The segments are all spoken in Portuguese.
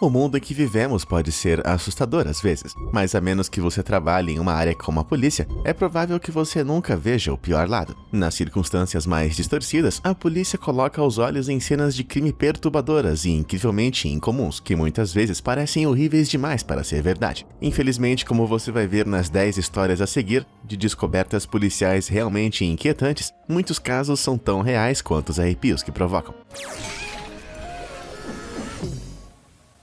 O mundo em que vivemos pode ser assustador às vezes, mas a menos que você trabalhe em uma área como a polícia, é provável que você nunca veja o pior lado. Nas circunstâncias mais distorcidas, a polícia coloca os olhos em cenas de crime perturbadoras e incrivelmente incomuns, que muitas vezes parecem horríveis demais para ser verdade. Infelizmente, como você vai ver nas 10 histórias a seguir, de descobertas policiais realmente inquietantes, muitos casos são tão reais quanto os arrepios que provocam.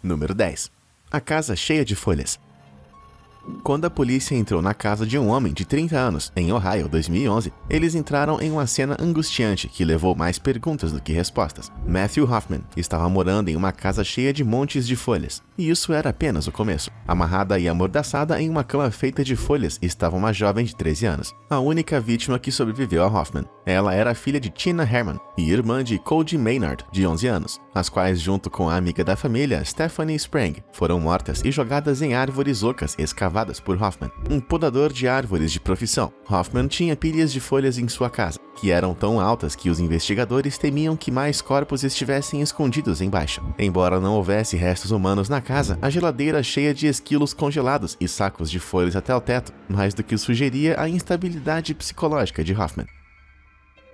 Número 10. A casa cheia de folhas. Quando a polícia entrou na casa de um homem de 30 anos, em Ohio, 2011, eles entraram em uma cena angustiante que levou mais perguntas do que respostas. Matthew Hoffman estava morando em uma casa cheia de montes de folhas, e isso era apenas o começo. Amarrada e amordaçada em uma cama feita de folhas estava uma jovem de 13 anos, a única vítima que sobreviveu a Hoffman. Ela era filha de Tina Herman e irmã de Cody Maynard, de 11 anos, as quais, junto com a amiga da família, Stephanie Sprang, foram mortas e jogadas em árvores ocas escavadas por Hoffman, um podador de árvores de profissão. Hoffman tinha pilhas de folhas em sua casa, que eram tão altas que os investigadores temiam que mais corpos estivessem escondidos embaixo. Embora não houvesse restos humanos na casa, a geladeira cheia de esquilos congelados e sacos de folhas até o teto, mais do que sugeria a instabilidade psicológica de Hoffman.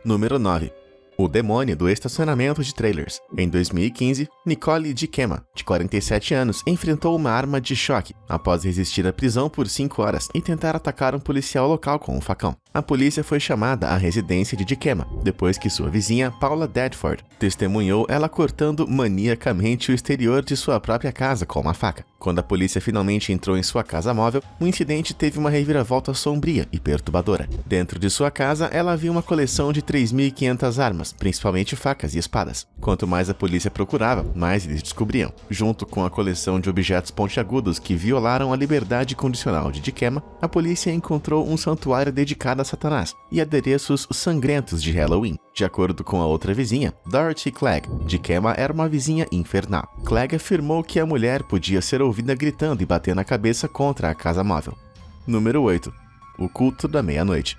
Número 9. O demônio do estacionamento de trailers. Em 2015, Nicole DiKema, de 47 anos, enfrentou uma arma de choque após resistir à prisão por 5 horas e tentar atacar um policial local com um facão. A polícia foi chamada à residência de DiKema, depois que sua vizinha, Paula Dadford, testemunhou ela cortando maniacamente o exterior de sua própria casa com uma faca. Quando a polícia finalmente entrou em sua casa móvel, o incidente teve uma reviravolta sombria e perturbadora. Dentro de sua casa, ela havia uma coleção de 3.500 armas, principalmente facas e espadas. Quanto mais a polícia procurava, mais eles descobriam. Junto com a coleção de objetos pontiagudos que violaram a liberdade condicional de DiKema, a polícia encontrou um santuário dedicado a Satanás e adereços sangrentos de Halloween. De acordo com a outra vizinha, Dorothy Clegg, DiKema era uma vizinha infernal. Clegg afirmou que a mulher podia ser ouvida gritando e batendo a cabeça contra a casa móvel. Número 8. O culto da meia-noite.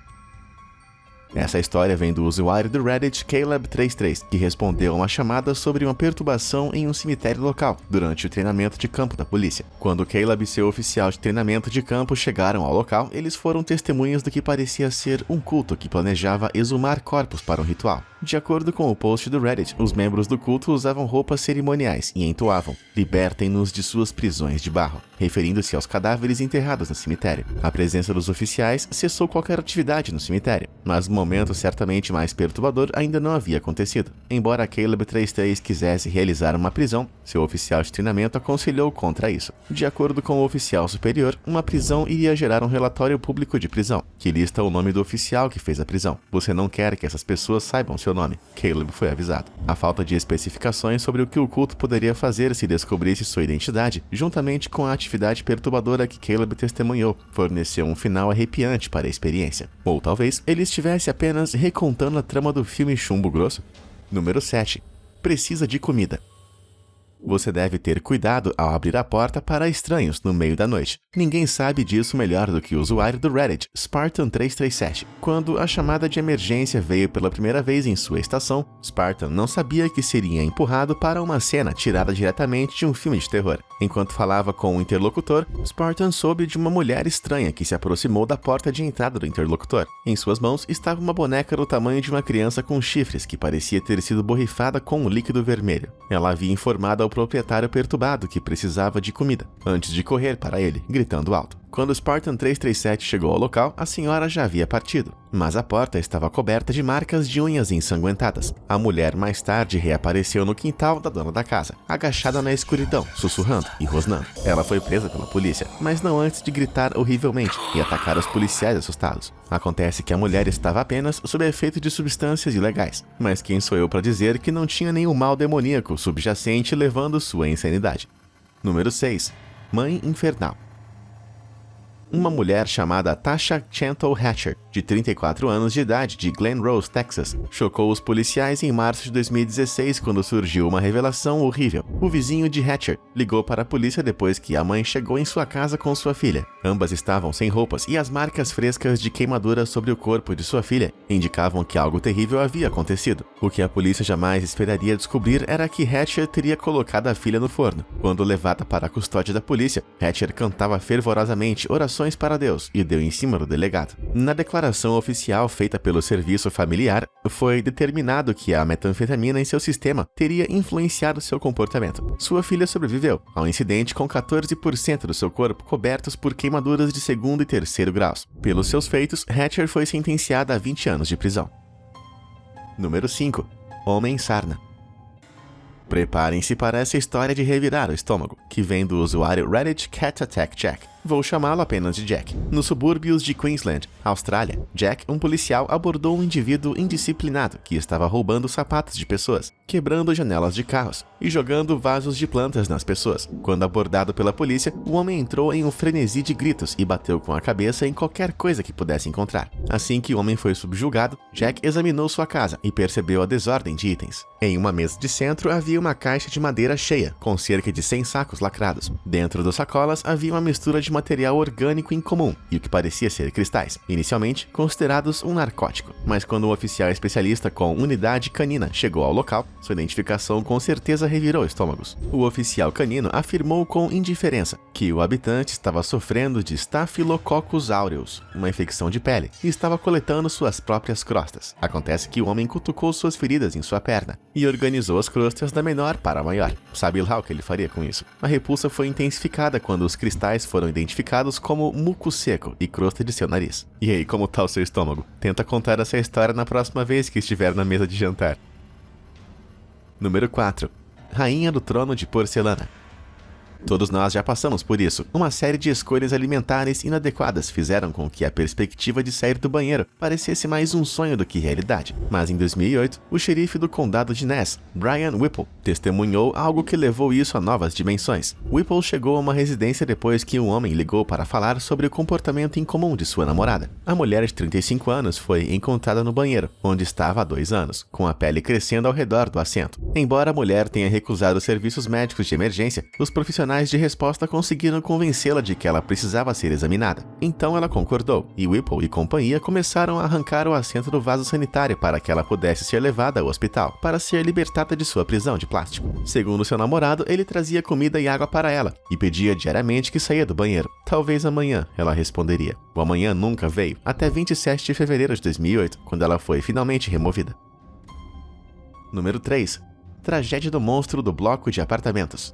Essa história vem do usuário do Reddit Caleb33, que respondeu a uma chamada sobre uma perturbação em um cemitério local durante o treinamento de campo da polícia. Quando Caleb e seu oficial de treinamento de campo chegaram ao local, eles foram testemunhas do que parecia ser um culto que planejava exumar corpos para um ritual. De acordo com o post do Reddit, os membros do culto usavam roupas cerimoniais e entoavam "Libertem-nos de suas prisões de barro", referindo-se aos cadáveres enterrados no cemitério. A presença dos oficiais cessou qualquer atividade no cemitério, mas no momento certamente mais perturbador ainda não havia acontecido. Embora Caleb33 quisesse realizar uma prisão, seu oficial de treinamento aconselhou contra isso. De acordo com o oficial superior, uma prisão iria gerar um relatório público de prisão, que lista o nome do oficial que fez a prisão. Você não quer que essas pessoas saibam seu nome. Caleb foi avisado. A falta de especificações sobre o que o culto poderia fazer se descobrisse sua identidade, juntamente com a atividade perturbadora que Caleb testemunhou, forneceu um final arrepiante para a experiência. Ou talvez ele estivesse apenas recontando a trama do filme Chumbo Grosso. Número 7. Precisa de comida. Você deve ter cuidado ao abrir a porta para estranhos no meio da noite. Ninguém sabe disso melhor do que o usuário do Reddit, Spartan337. Quando a chamada de emergência veio pela primeira vez em sua estação, Spartan não sabia que seria empurrado para uma cena tirada diretamente de um filme de terror. Enquanto falava com o interlocutor, Spartan soube de uma mulher estranha que se aproximou da porta de entrada do interlocutor. Em suas mãos estava uma boneca do tamanho de uma criança com chifres que parecia ter sido borrifada com um líquido vermelho. Ela havia informado ao proprietário perturbado que precisava de comida, antes de correr para ele, gritando alto. Quando o Spartan 337 chegou ao local, a senhora já havia partido, mas a porta estava coberta de marcas de unhas ensanguentadas. A mulher mais tarde reapareceu no quintal da dona da casa, agachada na escuridão, sussurrando e rosnando. Ela foi presa pela polícia, mas não antes de gritar horrivelmente e atacar os policiais assustados. Acontece que a mulher estava apenas sob efeito de substâncias ilegais, mas quem sou eu para dizer que não tinha nenhum mal demoníaco subjacente levando sua insanidade? Número 6. Mãe Infernal. uma mulher chamada Tasha Chantal Hatcher, de 34 anos de idade, de Glen Rose, Texas, chocou os policiais em março de 2016 quando surgiu uma revelação horrível. O vizinho de Hatcher ligou para a polícia depois que a mãe chegou em sua casa com sua filha. Ambas estavam sem roupas e as marcas frescas de queimadura sobre o corpo de sua filha indicavam que algo terrível havia acontecido. O que a polícia jamais esperaria descobrir era que Hatcher teria colocado a filha no forno. Quando levada para a custódia da polícia, Hatcher cantava fervorosamente orações para Deus e deu em cima do delegado. Na declaração oficial feita pelo serviço familiar, foi determinado que a metanfetamina em seu sistema teria influenciado seu comportamento. Sua filha sobreviveu ao incidente com 14% do seu corpo cobertos por queimaduras de segundo e terceiro graus. Pelos seus feitos, Hatcher foi sentenciada a 20 anos de prisão. Número 5. Homem Sarna. Preparem-se para essa história de revirar o estômago, que vem do usuário Reddit Cat Attack Jack. Vou chamá-lo apenas de Jack. Nos subúrbios de Queensland, Austrália, Jack, um policial, abordou um indivíduo indisciplinado que estava roubando sapatos de pessoas, quebrando janelas de carros e jogando vasos de plantas nas pessoas. Quando abordado pela polícia, o homem entrou em um frenesi de gritos e bateu com a cabeça em qualquer coisa que pudesse encontrar. Assim que o homem foi subjugado, Jack examinou sua casa e percebeu a desordem de itens. Em uma mesa de centro havia uma caixa de madeira cheia, com cerca de 100 sacos lacrados. Dentro das sacolas havia uma mistura de material orgânico incomum e o que parecia ser cristais, inicialmente considerados um narcótico. Mas quando um oficial especialista com unidade canina chegou ao local, sua identificação com certeza revirou estômagos. O oficial canino afirmou com indiferença que o habitante estava sofrendo de Staphylococcus aureus, uma infecção de pele, e estava coletando suas próprias crostas. Acontece que o homem cutucou suas feridas em sua perna e organizou as crostas da menor para a maior. Sabe lá o que ele faria com isso? A repulsa foi intensificada quando os cristais foram identificados como muco seco e crosta de seu nariz. E aí, como tá o seu estômago? Tenta contar essa história na próxima vez que estiver na mesa de jantar. Número 4. Rainha do Trono de Porcelana. Todos nós já passamos por isso. Uma série de escolhas alimentares inadequadas fizeram com que a perspectiva de sair do banheiro parecesse mais um sonho do que realidade. Mas em 2008, o xerife do condado de Ness, Brian Whipple, testemunhou algo que levou isso a novas dimensões. Whipple chegou a uma residência depois que um homem ligou para falar sobre o comportamento incomum de sua namorada. A mulher de 35 anos foi encontrada no banheiro, onde estava há 2 anos, com a pele crescendo ao redor do assento. Embora a mulher tenha recusado os serviços médicos de emergência, os profissionais de resposta conseguiram convencê-la de que ela precisava ser examinada. Então ela concordou, e Whipple e companhia começaram a arrancar o assento do vaso sanitário para que ela pudesse ser levada ao hospital, para ser libertada de sua prisão de plástico. Segundo seu namorado, ele trazia comida e água para ela, e pedia diariamente que saía do banheiro. Talvez amanhã, ela responderia. O amanhã nunca veio, até 27 de fevereiro de 2008, quando ela foi finalmente removida. Número 3. Tragédia do monstro do bloco de apartamentos.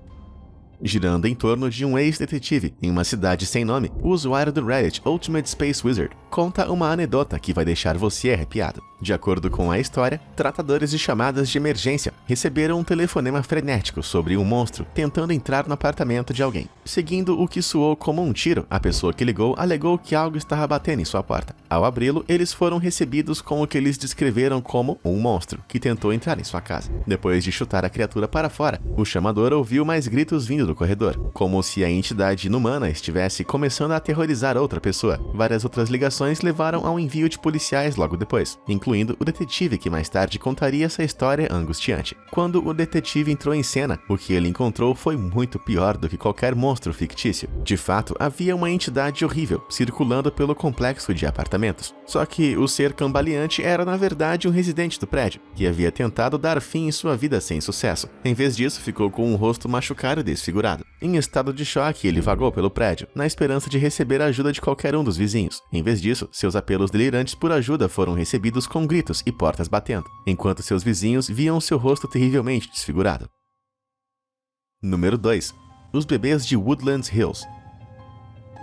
Girando em torno de um ex-detetive em uma cidade sem nome, o usuário do Reddit Ultimate Space Wizard conta uma anedota que vai deixar você arrepiado. De acordo com a história, tratadores de chamadas de emergência receberam um telefonema frenético sobre um monstro tentando entrar no apartamento de alguém. Seguindo o que soou como um tiro, a pessoa que ligou alegou que algo estava batendo em sua porta. Ao abri-lo, eles foram recebidos com o que eles descreveram como um monstro que tentou entrar em sua casa. Depois de chutar a criatura para fora, o chamador ouviu mais gritos vindo do corredor, como se a entidade inumana estivesse começando a aterrorizar outra pessoa. Várias outras ligações levaram ao envio de policiais logo depois, incluindo o detetive que mais tarde contaria essa história angustiante. Quando o detetive entrou em cena, o que ele encontrou foi muito pior do que qualquer monstro fictício. De fato, havia uma entidade horrível circulando pelo complexo de apartamentos. Só que o ser cambaleante era na verdade um residente do prédio, que havia tentado dar fim em sua vida sem sucesso. Em vez disso, ficou com um rosto machucado e desfigurado. Em estado de choque, ele vagou pelo prédio, na esperança de receber a ajuda de qualquer um dos vizinhos. Em vez disso, seus apelos delirantes por ajuda foram recebidos com gritos e portas batendo, enquanto seus vizinhos viam seu rosto terrivelmente desfigurado. Número 2. Os bebês de Woodlands Hills.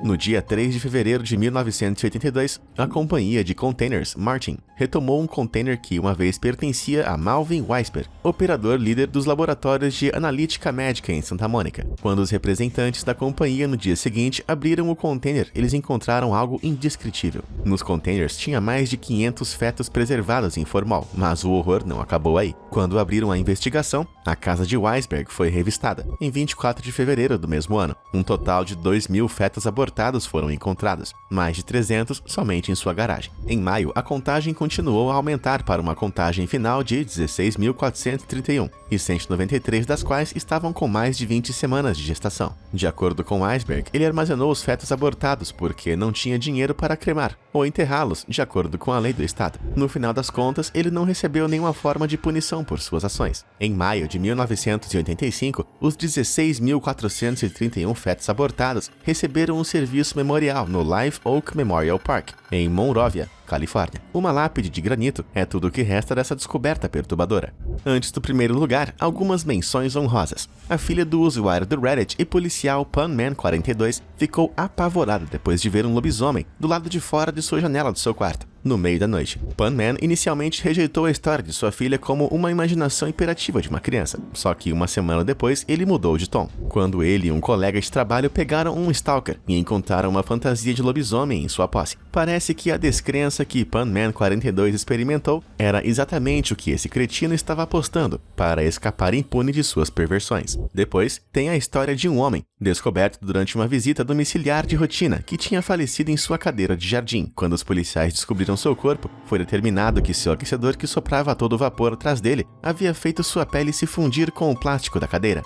No dia 3 de fevereiro de 1982, a companhia de containers Martin retomou um container que uma vez pertencia a Malvin Weisper, operador líder dos laboratórios de analítica médica em Santa Mônica. Quando os representantes da companhia no dia seguinte abriram o container, eles encontraram algo indescritível. Nos containers tinha mais de 500 fetos preservados em formol, mas o horror não acabou aí. Quando abriram a investigação, A casa de Weisberg foi revistada em 24 de fevereiro do mesmo ano. Um total de 2.000 fetos abortados foram encontrados, mais de 300 somente em sua garagem. Em maio, a contagem continuou a aumentar para uma contagem final de 16.431, e 193 das quais estavam com mais de 20 semanas de gestação. De acordo com Weisberg, ele armazenou os fetos abortados porque não tinha dinheiro para cremar ou enterrá-los, de acordo com a lei do estado. No final das contas, ele não recebeu nenhuma forma de punição por suas ações. Em maio de 1985, os 16.431 fetos abortados receberam um serviço memorial no Live Oak Memorial Park, em Monrovia, Califórnia. Uma lápide de granito é tudo o que resta dessa descoberta perturbadora. Antes do primeiro lugar, algumas menções honrosas. A filha do usuário do Reddit e policial Punman42 ficou apavorada depois de ver um lobisomem do lado de fora de sua janela do seu quarto, no meio da noite. Punman inicialmente rejeitou a história de sua filha como uma imaginação imperativa de uma criança, só que uma semana depois ele mudou de tom, quando ele e um colega de trabalho pegaram um stalker e encontraram uma fantasia de lobisomem em sua posse. Parece que a descrença que Punman42 experimentou era exatamente o que esse cretino estava apostando para escapar impune de suas perversões. Depois, tem a história de um homem, descoberto durante uma visita domiciliar de rotina, que tinha falecido em sua cadeira de jardim. Quando os policiais descobriram seu corpo, foi determinado que seu aquecedor, que soprava a todo vapor atrás dele, havia feito sua pele se fundir com o plástico da cadeira.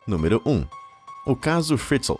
Número 1. O caso Fritzl.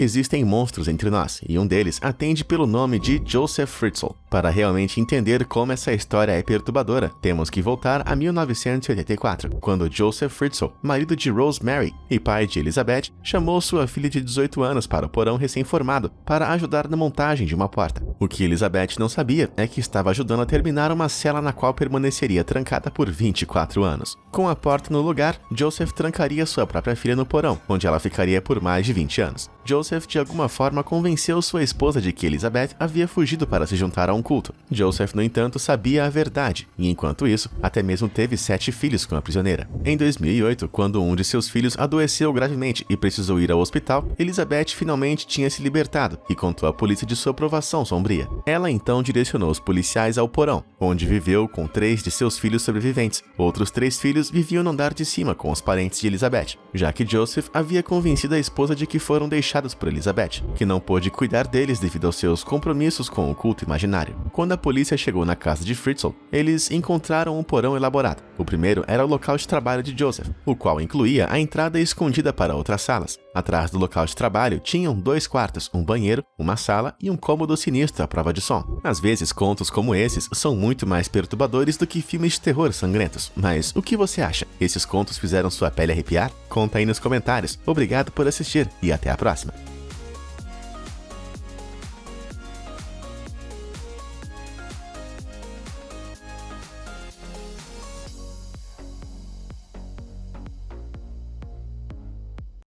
Existem monstros entre nós, e um deles atende pelo nome de Joseph Fritzl. Para realmente entender como essa história é perturbadora, temos que voltar a 1984, quando Joseph Fritzl, marido de Rosemary e pai de Elizabeth, chamou sua filha de 18 anos para o porão recém-formado para ajudar na montagem de uma porta. O que Elizabeth não sabia é que estava ajudando a terminar uma cela na qual permaneceria trancada por 24 anos. Com a porta no lugar, Joseph trancaria sua própria filha no porão, onde ela ficaria por mais de 20 anos. Joseph, de alguma forma, convenceu sua esposa de que Elizabeth havia fugido para se juntar a um culto. Joseph, no entanto, sabia a verdade, e enquanto isso, até mesmo teve 7 filhos com a prisioneira. Em 2008, quando um de seus filhos adoeceu gravemente e precisou ir ao hospital, Elizabeth finalmente tinha se libertado e contou à polícia de sua provação sombria. Ela então direcionou os policiais ao porão, onde viveu com 3 de seus filhos sobreviventes. Outros 3 filhos viviam no andar de cima com os parentes de Elizabeth, já que Joseph havia convencido a esposa de que foram deixados por Elizabeth, que não pôde cuidar deles devido aos seus compromissos com o culto imaginário. Quando a polícia chegou na casa de Fritzl, eles encontraram um porão elaborado. O primeiro era o local de trabalho de Joseph, o qual incluía a entrada escondida para outras salas. Atrás do local de trabalho tinham 2 quartos, um banheiro, uma sala e um cômodo sinistro à prova de som. Às vezes, contos como esses são muito mais perturbadores do que filmes de terror sangrentos. Mas o que você acha? Esses contos fizeram sua pele arrepiar? Conta aí nos comentários. Obrigado por assistir e até a próxima.